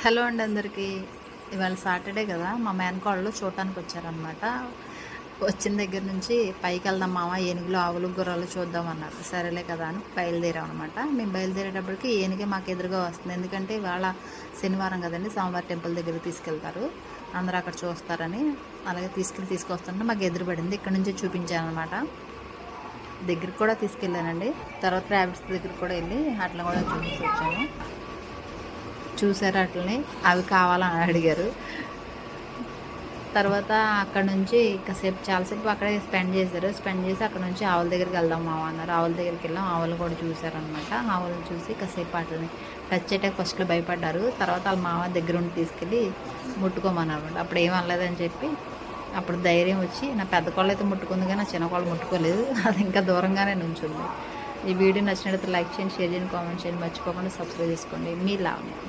Hello అండి అందరికీ. ఇవాళ సాటర్డే కదా, మా మేనకోడలు చూడటానికి వచ్చారనమాట. వచ్చిన దగ్గర నుంచి పైకి వెళ్దాం మామ, ఏనుగులు ఆవులు గుర్రాలు చూద్దామన్నారు. సరేలే కదా అని బయలుదేరాం అనమాట. మేము బయలుదేరేటప్పటికి ఏనుగే మాకు ఎదురుగా వస్తుంది. ఎందుకంటే ఇవాళ శనివారం కదండి, సోమవారం టెంపుల్ దగ్గరికి తీసుకెళ్తారు, అందరూ అక్కడ చూస్తారని. అలాగే తీసుకొస్తుంటే మాకు ఎదురు పడింది. ఇక్కడ నుంచి చూపించాను అనమాట. దగ్గరికి కూడా తీసుకెళ్ళానండి. తర్వాత ర్యాబిట్స్ దగ్గరికి కూడా వెళ్ళి అట్లా కూడా చూపించి వచ్చాను. చూసారు అట్లనే, అవి కావాలని అడిగారు. తర్వాత అక్కడ నుంచి కాసేపు చాలాసేపు అక్కడే స్పెండ్ చేసి అక్కడ నుంచి ఆవుల దగ్గరికి వెళ్దాం మావ అన్నారు. ఆవుల దగ్గరికి వెళ్ళాం. ఆవులు కూడా చూసారనమాట. ఆవులను చూసి కాసేపు అట్లని టచ్ చేయటానికి ఫస్ట్లో భయపడ్డారు. తర్వాత వాళ్ళ మామ దగ్గర ఉండి తీసుకెళ్ళి ముట్టుకోమన్నారు. అప్పుడు ఏం అనలేదని చెప్పి అప్పుడు ధైర్యం వచ్చి, నా పెద్ద కోళ్ళు అయితే ముట్టుకుంది కానీ నా చిన్న కోళ్ళు ముట్టుకోలేదు. అది ఇంకా దూరంగానే నుంచుంది. ఈ వీడియో నచ్చినట్లయితే లైక్ చేయండి, షేర్ చేయండి, కామెంట్ చేయండి. మర్చిపోకుండా సబ్స్క్రైబ్ చేసుకోండి. మీ లావణ్య.